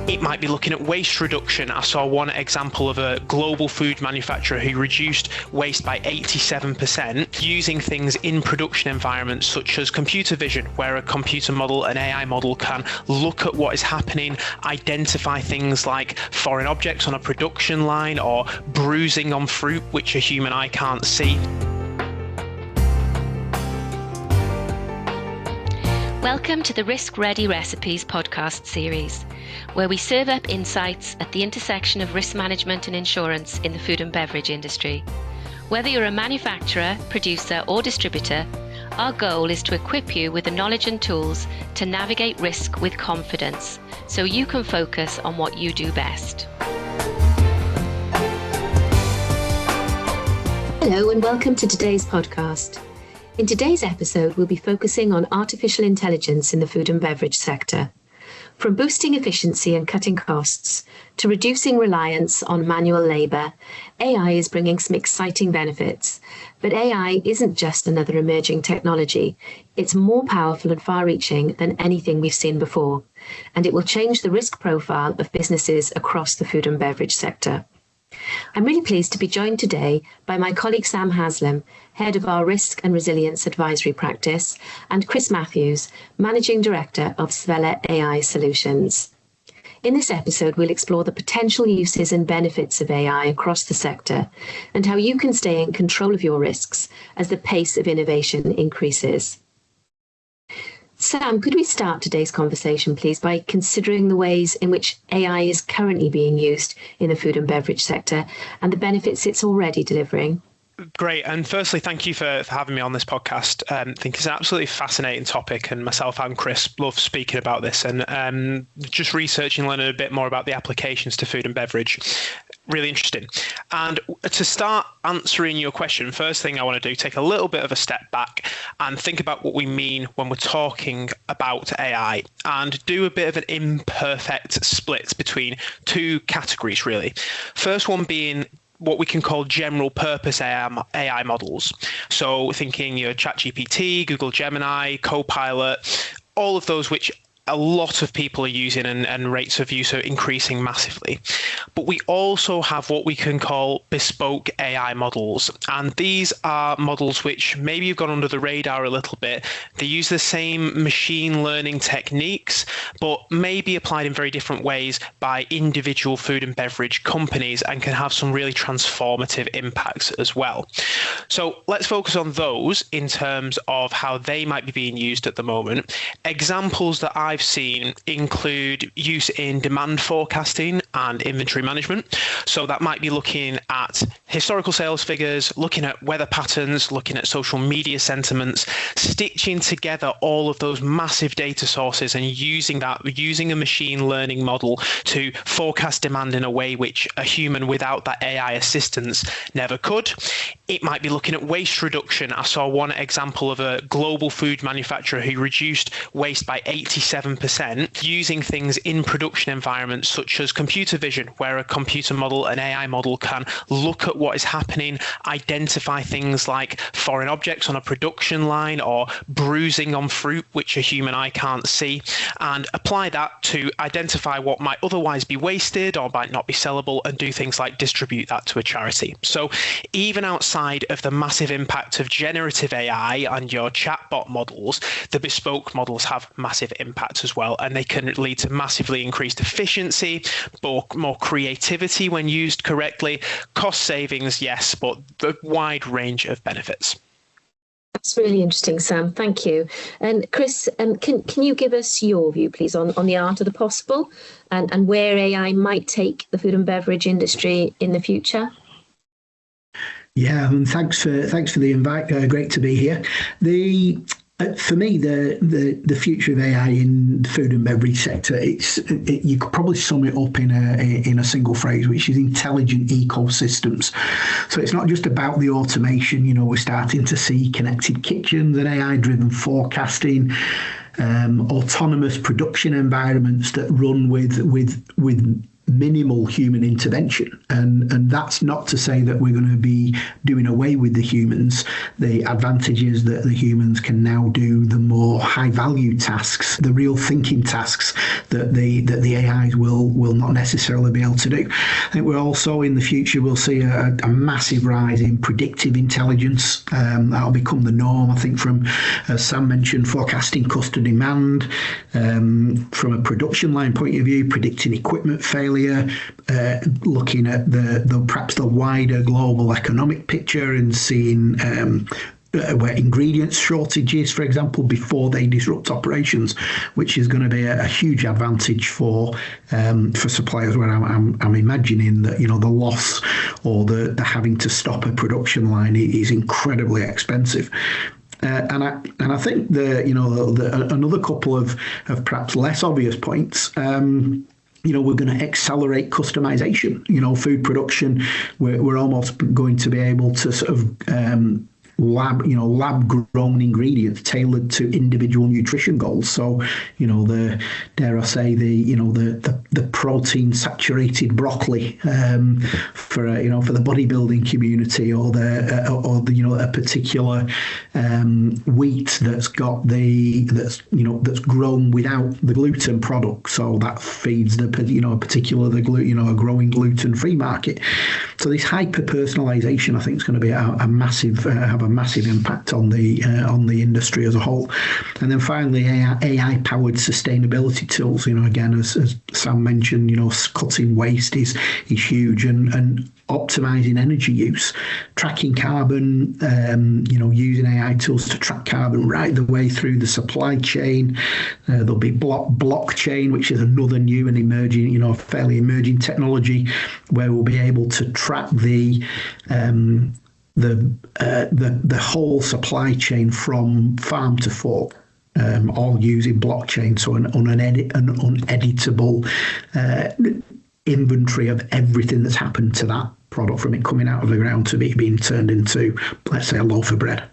It might be looking at waste reduction. I saw one example of a global food manufacturer who reduced waste by 87% using things in production environments such as computer vision, where a computer model, an AI model, can look at what is happening, identify things like foreign objects on a production line or bruising on fruit, which a human eye can't see. Welcome to the Risk Ready Recipes podcast series, where we serve up insights at the intersection of risk management and insurance in the food and beverage industry. Whether you're a manufacturer, producer, or distributor, our goal is to equip you with the knowledge and tools to navigate risk with confidence, so you can focus on what you do best. Hello and welcome to today's podcast. In today's episode, we'll be focusing on artificial intelligence in the food and beverage sector. From boosting efficiency and cutting costs to reducing reliance on manual labour, AI is bringing some exciting benefits. But AI isn't just another emerging technology. It's more powerful and far-reaching than anything we've seen before, and it will change the risk profile of businesses across the food and beverage sector. I'm really pleased to be joined today by my colleague Sam Halsam, Head of our Risk and Resilience Advisory Practice, and Chris Matthews, Managing Director of Stella AI Solutions. In this episode, we'll explore the potential uses and benefits of AI across the sector and how you can stay in control of your risks as the pace of innovation increases. Sam, could we start today's conversation, please, by considering the ways in which AI is currently being used in the food and beverage sector and the benefits it's already delivering? Great. And firstly, thank you for having me on this podcast. I think it's an absolutely fascinating topic, and myself and Chris love speaking about this and just researching, learning a bit more about the applications to food and beverage. Really interesting. And to start answering your question, first thing I want to do, take a little bit of a step back and think about what we mean when we're talking about AI and do a bit of an imperfect split between two categories, really. First one being what we can call general purpose AI models. So thinking your ChatGPT, Google Gemini, Copilot, all of those which a lot of people are using and rates of use are increasing massively. But we also have what we can call bespoke AI models. And these are models which maybe have gone under the radar a little bit. They use the same machine learning techniques, but may be applied in very different ways by individual food and beverage companies and can have some really transformative impacts as well. So let's focus on those in terms of how they might be being used at the moment. Examples that I've seen include use in demand forecasting and inventory management. So that might be looking at historical sales figures, looking at weather patterns, looking at social media sentiments, stitching together all of those massive data sources and using a machine learning model to forecast demand in a way which a human without that AI assistance never could. It might be looking at waste reduction. I saw one example of a global food manufacturer who reduced waste by 87% using things in production environments such as computer vision, where a computer model, an AI model, can look at what is happening, identify things like foreign objects on a production line or bruising on fruit, which a human eye can't see, and apply that to identify what might otherwise be wasted or might not be sellable and do things like distribute that to a charity. So even outside of the massive impact of generative AI and your chatbot models, the bespoke models have massive impact as well, and they can lead to massively increased efficiency, more creativity when used correctly, cost savings, yes, but a wide range of benefits. That's really interesting, Sam. Thank you. And Chris, can you give us your view, please, on the art of the possible and where AI might take the food and beverage industry in the future? Yeah, and thanks for the invite. Great to be here. For me, the future of AI in the food and beverage sector, you could probably sum it up in a single phrase, which is intelligent ecosystems. So it's not just about the automation. We're starting to see connected kitchens and AI-driven forecasting, autonomous production environments that run with minimal human intervention, and that's not to say that we're going to be doing away with the humans. The advantage is that the humans can now do the more high value tasks, the real thinking tasks that the AIs will not necessarily be able to do. I think we're also in the future we'll see a massive rise in predictive intelligence. That'll become the norm, I think, from, as Sam mentioned, forecasting customer demand, from a production line point of view, predicting equipment failure, looking at the perhaps the wider global economic picture and seeing where ingredients shortages, for example, before they disrupt operations, which is going to be a huge advantage for suppliers. Where I'm imagining that the loss or the having to stop a production line is incredibly expensive. And I think another couple of perhaps less obvious points. We're going to accelerate customization. Food production, we're almost going to be able to sort of lab grown ingredients tailored to individual nutrition goals. So, the protein saturated broccoli for the bodybuilding community, or a particular wheat that's grown without the gluten product, so that feeds a growing gluten free market. So this hyper personalization, I think, is going to be have a massive impact on the industry as a whole. And then finally, AI powered sustainability tools. Again, as Sam mentioned, cutting waste is huge, and optimizing energy use, tracking carbon, using AI tools to track carbon right the way through the supply chain. There'll be blockchain, which is another new and emerging, fairly emerging technology, where we'll be able to track the whole supply chain from farm to fork, all using blockchain, so an uneditable inventory of everything that's happened to that product, from it coming out of the ground to it being turned into, let's say, a loaf of bread.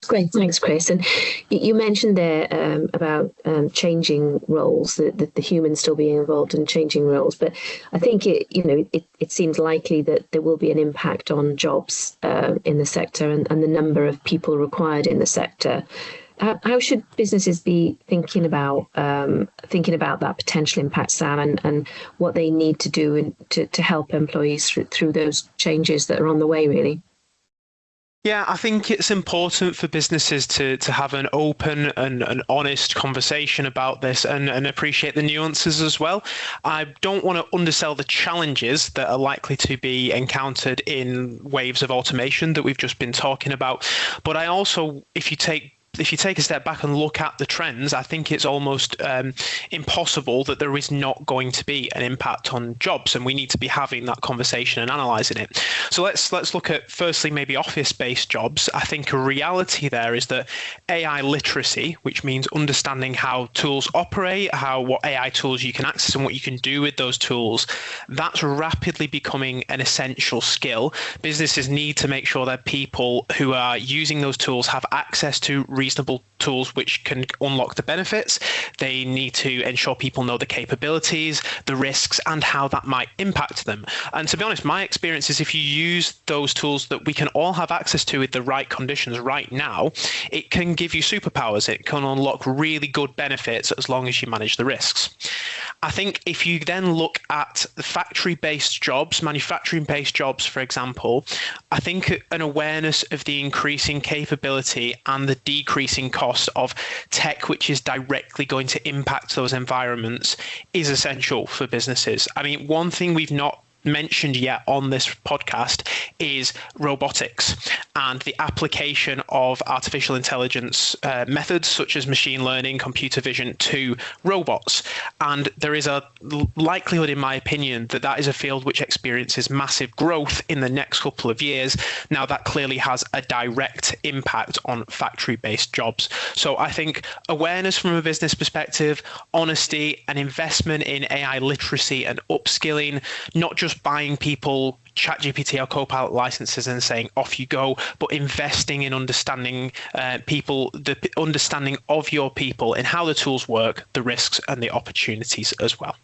Great, thanks, Chris. And you mentioned there about changing roles, the humans still being involved in changing roles. But I think it seems likely that there will be an impact on jobs in the sector and the number of people required in the sector. How should businesses be thinking about that potential impact, Sam, and what they need to do to help employees through those changes that are on the way, really? Yeah, I think it's important for businesses to have an open and an honest conversation about this and appreciate the nuances as well. I don't want to undersell the challenges that are likely to be encountered in waves of automation that we've just been talking about. But I also, if you take a step back and look at the trends, I think it's almost impossible that there is not going to be an impact on jobs, and we need to be having that conversation and analysing it. So let's look at, firstly, maybe office-based jobs. I think a reality there is that AI literacy, which means understanding how tools operate, what AI tools you can access and what you can do with those tools, that's rapidly becoming an essential skill. Businesses need to make sure that people who are using those tools have access to reasonable tools which can unlock the benefits. They need to ensure people know the capabilities, the risks, and how that might impact them. And to be honest, my experience is if you use those tools that we can all have access to with the right conditions right now, it can give you superpowers. It can unlock really good benefits as long as you manage the risks. I think if you then look at the factory-based jobs, manufacturing-based jobs, for example, I think an awareness of the increasing capability and the decreasing cost of tech, which is directly going to impact those environments, is essential for businesses. I mean, one thing we've not mentioned yet on this podcast is robotics and the application of artificial intelligence methods such as machine learning, computer vision to robots. And there is a likelihood, in my opinion, that that is a field which experiences massive growth in the next couple of years. Now, that clearly has a direct impact on factory-based jobs. So I think awareness from a business perspective, honesty, and investment in AI literacy and upskilling, not just buying people ChatGPT or Copilot licenses and saying off you go, but investing in understanding people, the understanding of your people and how the tools work, the risks and the opportunities as well.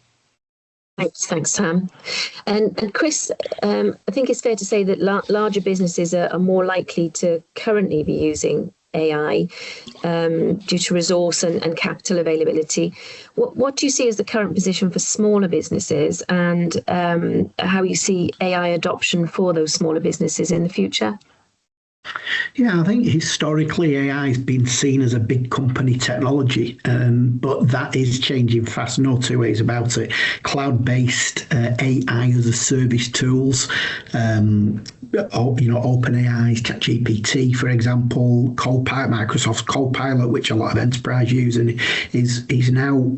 Thanks, Sam. And Chris, I think it's fair to say that larger businesses are more likely to currently be using AI due to resource and capital availability. What do you see as the current position for smaller businesses, and how you see AI adoption for those smaller businesses in the future? Yeah, I think historically AI has been seen as a big company technology, but that is changing fast. No two ways about it. Cloud-based AI as a service tools, OpenAI's ChatGPT, for example, Copilot, Microsoft's Copilot, which a lot of enterprise use, and is now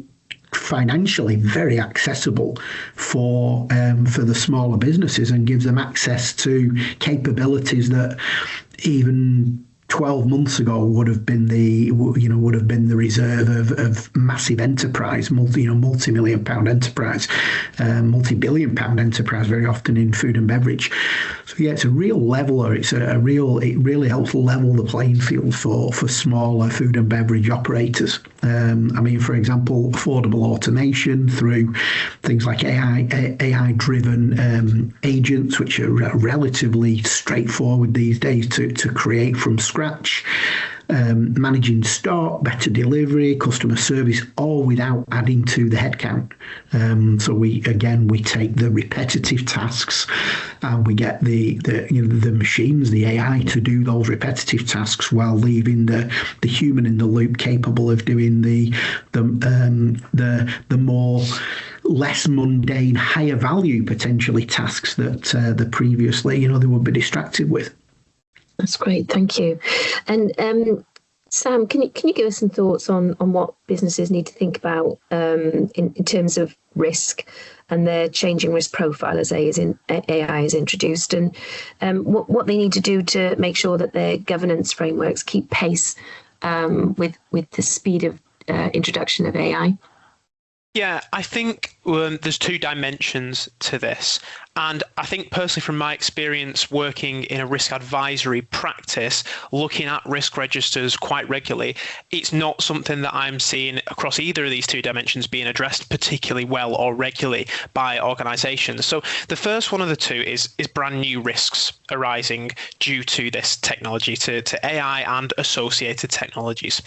financially very accessible for the smaller businesses, and gives them access to capabilities that even 12 months ago would have been the reserve of massive enterprise, multi-million pound enterprise, multi-billion pound enterprise, very often in food and beverage. So yeah, it's a real leveler. It really helps level the playing field for smaller food and beverage operators. For example, affordable automation through things like AI-driven agents, which are relatively straightforward these days to create from scratch. Managing stock, better delivery, customer service, all without adding to the headcount. So we take the repetitive tasks, and we get the machines, the AI, to do those repetitive tasks, while leaving the human in the loop, capable of doing the more less mundane, higher value potentially tasks that the previously they would be distracted with. That's great, thank you. And Sam, can you give us some thoughts on what businesses need to think about in terms of risk and their changing risk profile as AI is introduced, and what they need to do to make sure that their governance frameworks keep pace with the speed of introduction of AI? Yeah, I think there's two dimensions to this. And I think personally, from my experience working in a risk advisory practice, looking at risk registers quite regularly, it's not something that I'm seeing across either of these two dimensions being addressed particularly well or regularly by organizations. So the first one of the two is brand new risks arising due to this technology, to AI and associated technologies.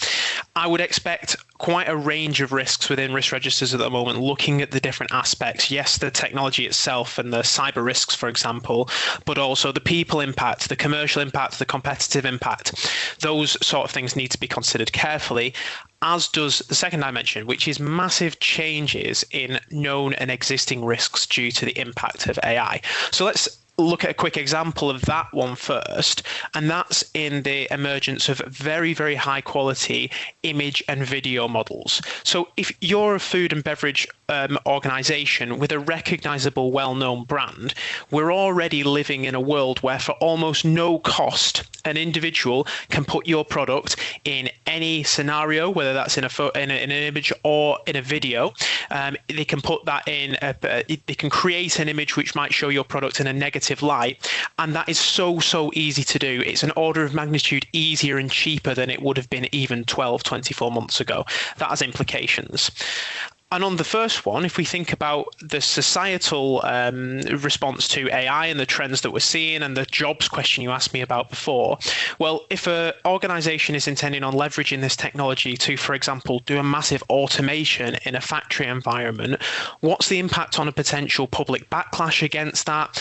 I would expect quite a range of risks within risk registers at the moment, looking at the different aspects. Yes, the technology itself and the cyber risks, for example, but also the people impact, the commercial impact, the competitive impact. Those sort of things need to be considered carefully, as does the second dimension, which is massive changes in known and existing risks due to the impact of AI. So let's look at a quick example of that one first, and that's in the emergence of very, very high quality image and video models. So if you're a food and beverage organization with a recognizable, well-known brand, we're already living in a world where for almost no cost, an individual can put your product in any scenario, whether that's in an image or in a video. They can put that in, they can create an image which might show your product in a negative light, and that is so easy to do. It's an order of magnitude easier and cheaper than it would have been even 12-24 months ago. That has implications. And on the first one, if we think about the societal response to AI and the trends that we're seeing, and the jobs question you asked me about before, well, if an organization is intending on leveraging this technology to, for example, do a massive automation in a factory environment, what's the impact on a potential public backlash against that?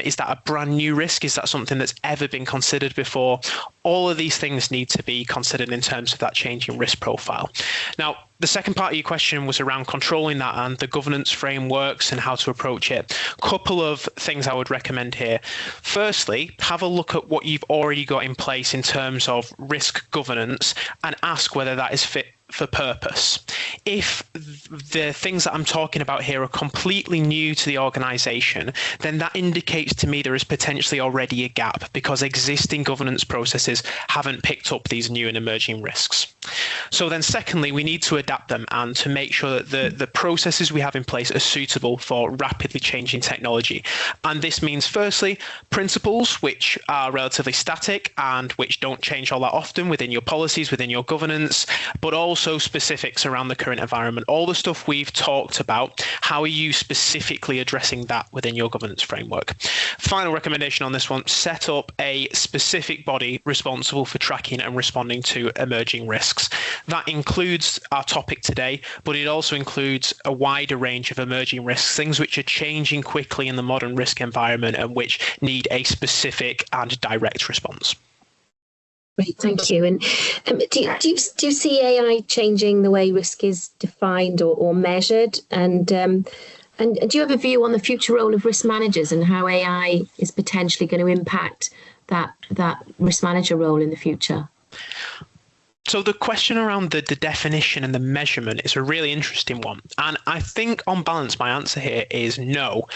Is that a brand new risk? Is that something that's ever been considered before? All of these things need to be considered in terms of that changing risk profile. Now, the second part of your question was around controlling that and the governance frameworks and how to approach it. Couple of things I would recommend here. Firstly, have a look at what you've already got in place in terms of risk governance and ask whether that is fit for purpose. If the things that I'm talking about here are completely new to the organization, then that indicates to me there is potentially already a gap because existing governance processes haven't picked up these new and emerging risks. So then secondly, we need to adapt them and to make sure that the processes we have in place are suitable for rapidly changing technology. And this means firstly, principles which are relatively static and which don't change all that often within your policies, within your governance, but also also specifics around the current environment. All the stuff we've talked about, how are you specifically addressing that within your governance framework? Final recommendation on this one, set up a specific body responsible for tracking and responding to emerging risks. That includes our topic today, but it also includes a wider range of emerging risks, things which are changing quickly in the modern risk environment and which need a specific and direct response. Great, thank you. And do you see AI changing the way risk is defined or measured? And do you have a view on the future role of risk managers and how AI is potentially going to impact that risk manager role in the future? So the question around the definition and the measurement is a really interesting one. And I think on balance, my answer here is no,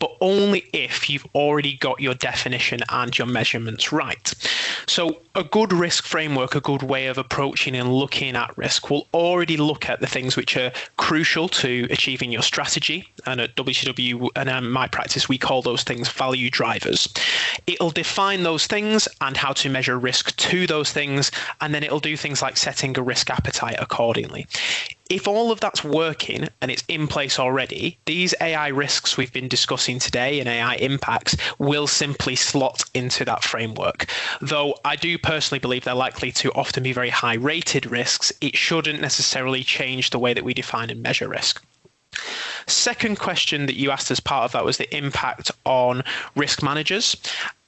but only if you've already got your definition and your measurements right. So a good risk framework, a good way of approaching and looking at risk will already look at the things which are crucial to achieving your strategy. And at WCW and my practice, we call those things value drivers. It'll define those things and how to measure risk to those things, and then it'll do things like setting a risk appetite accordingly. If all of that's working and it's in place already, these AI risks we've been discussing today and AI impacts will simply slot into that framework. Though I do personally believe they're likely to often be very high rated risks, it shouldn't necessarily change the way that we define and measure risk. Second question that you asked as part of that was the impact on risk managers.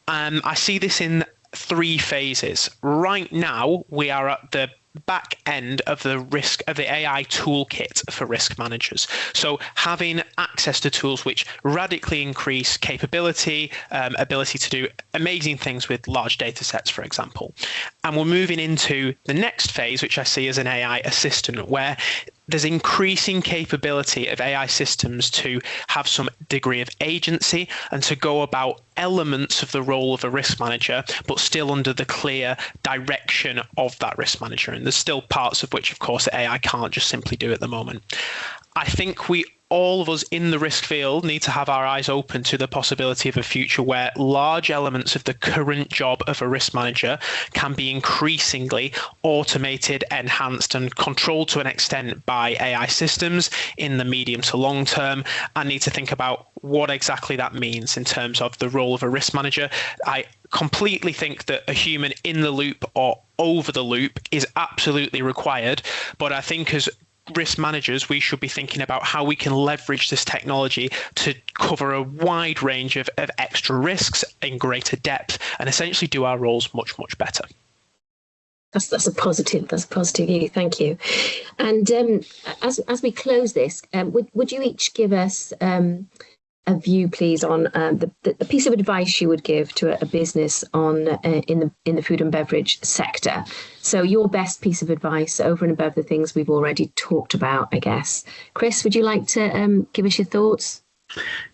I see this in 3 phases. Right now, we are at the back end of the AI toolkit for risk managers. So having access to tools which radically increase capability, ability to do amazing things with large data sets, for example. And we're moving into the next phase, which I see as an AI assistant, where there's increasing capability of AI systems to have some degree of agency and to go about elements of the role of a risk manager, but still under the clear direction of that risk manager. And there's still parts of which, of course, the AI can't just simply do at the moment. I think all of us in the risk field need to have our eyes open to the possibility of a future where large elements of the current job of a risk manager can be increasingly automated, enhanced, and controlled to an extent by AI systems in the medium to long term, and need to think about what exactly that means in terms of the role of a risk manager. I completely think that a human in the loop or over the loop is absolutely required, but I think as risk managers, we should be thinking about how we can leverage this technology to cover a wide range of extra risks in greater depth and essentially do our roles much, much better. That's a positive view. Thank you. And as we close this, would you each give us a view, please, on the piece of advice you would give to a business on in the food and beverage sector? So your best piece of advice over and above the things we've already talked about, I guess. Chris, would you like to give us your thoughts?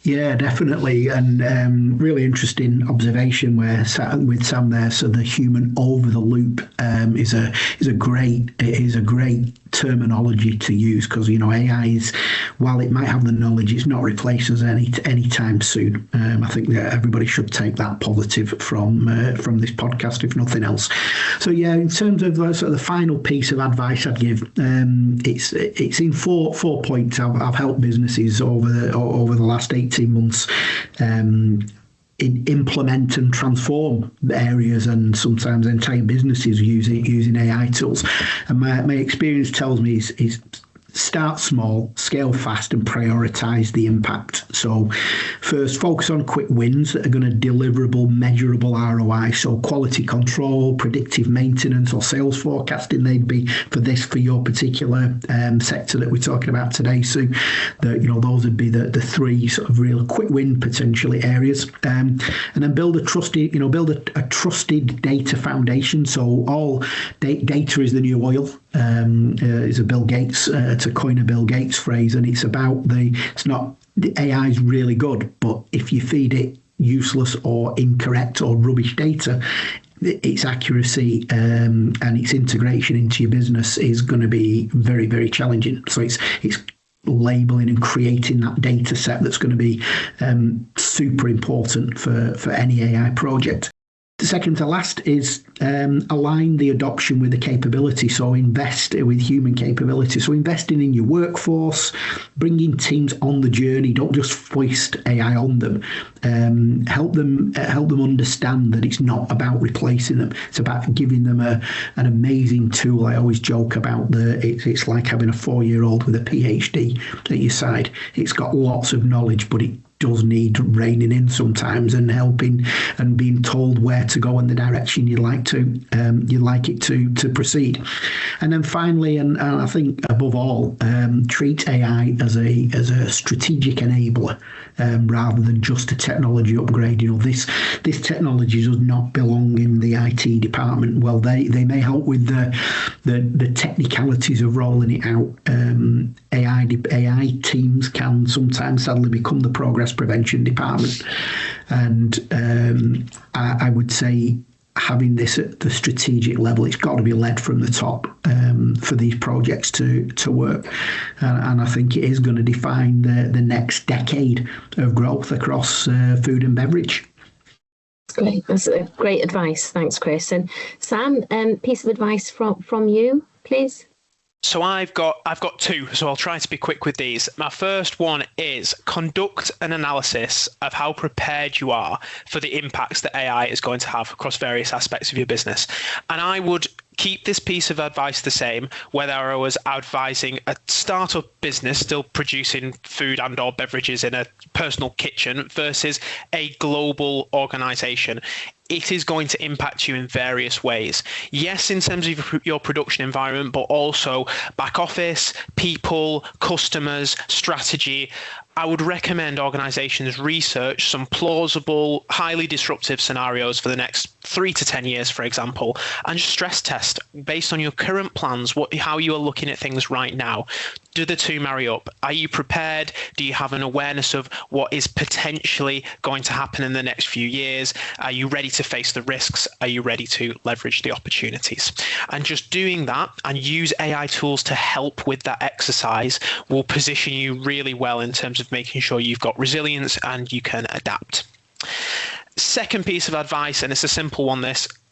Yeah, definitely, and really interesting observation with Sam there. So the human over the loop is a great terminology to use, because AI is, while it might have the knowledge, it's not replaced us anytime soon. I think that everybody should take that positive from this podcast, if nothing else. So yeah, in terms of sort of the final piece of advice I'd give, it's in four points. I've helped businesses over the last 18 months implement and transform areas and sometimes entire businesses using AI tools. And my experience tells me is start small, scale fast, and prioritize the impact. So first, focus on quick wins that are going to deliverable, measurable ROI. So quality control, predictive maintenance, or sales forecasting, they'd be for your particular sector that we're talking about today. So those would be the 3 sort of real quick win potentially areas. And then build a trusted data foundation. So all data is the new oil. Is a Bill Gates, to coin a Bill Gates phrase, and it's not AI is really good, but if you feed it useless or incorrect or rubbish data, its accuracy and its integration into your business is going to be very, very challenging. So it's labeling and creating that data set that's going to be super important for any AI project. The second to last is align the adoption with the capability. So invest with human capability. So investing in your workforce, bringing teams on the journey. Don't just foist AI on them. Help them understand that it's not about replacing them. It's about giving them an amazing tool. I always joke about it's like having a 4-year-old with a PhD at your side. It's got lots of knowledge, but it does need reining in sometimes and helping and being told where to go in the direction you'd like it to proceed. And then finally, and I think above all, treat AI as a strategic enabler rather than just a technology upgrade. This technology does not belong in the IT department. Well, they may help with the technicalities of rolling it out. AI teams can sometimes sadly become the progress prevention department, and I would say having this at the strategic level, it's got to be led from the top for these projects to work, and I think it is going to define the next decade of growth across food and beverage. Great, that's great advice. Thanks, Chris. And Sam, piece of advice from you, please. So I've got two, so I'll try to be quick with these. My first one is conduct an analysis of how prepared you are for the impacts that AI is going to have across various aspects of your business. And I would keep this piece of advice the same, whether I was advising a startup business still producing food and or beverages in a personal kitchen versus a global organization. It is going to impact you in various ways. Yes, in terms of your production environment, but also back office, people, customers, strategy. I would recommend organizations research some plausible, highly disruptive scenarios for the next 3 to 10 years, for example, and stress test based on your current plans, how you are looking at things right now. Do the two marry up? Are you prepared? Do you have an awareness of what is potentially going to happen in the next few years? Are you ready to face the risks? Are you ready to leverage the opportunities? And just doing that and use AI tools to help with that exercise will position you really well in terms of making sure you've got resilience and you can adapt. Second piece of advice, and it's a simple one,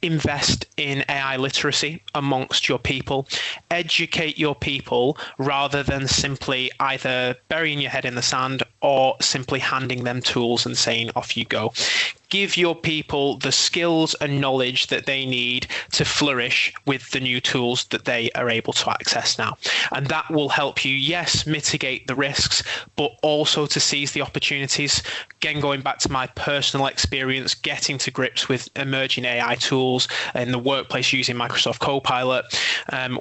invest in AI literacy amongst your people. Educate your people rather than simply either burying your head in the sand or simply handing them tools and saying, off you go. Give your people the skills and knowledge that they need to flourish with the new tools that they are able to access now. And that will help you, yes, mitigate the risks, but also to seize the opportunities. Again, going back to my personal experience, getting to grips with emerging AI tools in the workplace using Microsoft Copilot.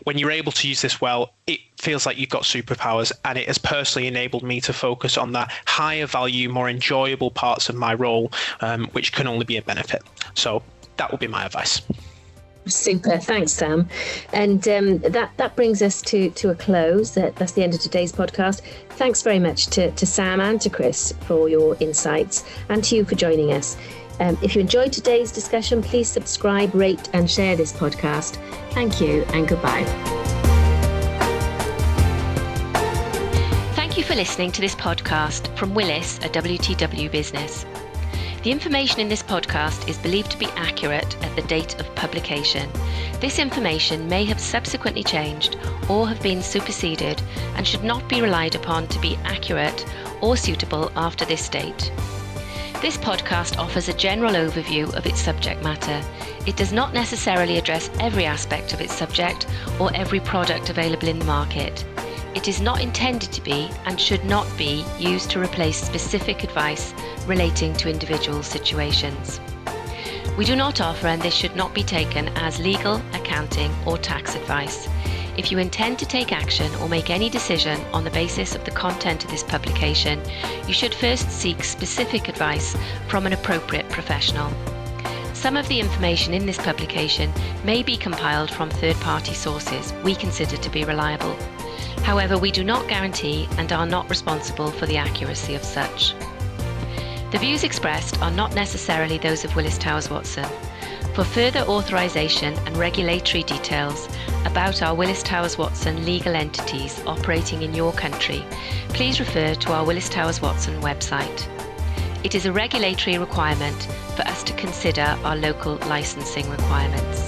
When you're able to use this well, it feels like you've got superpowers, and it has personally enabled me to focus on the higher value, more enjoyable parts of my role, which can only be a benefit. So that would be my advice. Super, thanks, Sam. And that brings us to a close. That's the end of today's podcast. Thanks very much to Sam and to Chris for your insights, and to you for joining us. If you enjoyed today's discussion, please subscribe, rate and share this podcast. Thank you and goodbye. Thank you for listening to this podcast from Willis, a WTW business. The information in this podcast is believed to be accurate at the date of publication. This information may have subsequently changed or have been superseded and should not be relied upon to be accurate or suitable after this date. This podcast offers a general overview of its subject matter. It does not necessarily address every aspect of its subject or every product available in the market. It is not intended to be and should not be used to replace specific advice relating to individual situations. We do not offer, and this should not be taken as legal, accounting, or tax advice. If you intend to take action or make any decision on the basis of the content of this publication, you should first seek specific advice from an appropriate professional. Some of the information in this publication may be compiled from third-party sources we consider to be reliable. However, we do not guarantee and are not responsible for the accuracy of such. The views expressed are not necessarily those of Willis Towers Watson. For further authorization and regulatory details about our Willis Towers Watson legal entities operating in your country, please refer to our Willis Towers Watson website. it is a regulatory requirement for us to consider our local licensing requirements.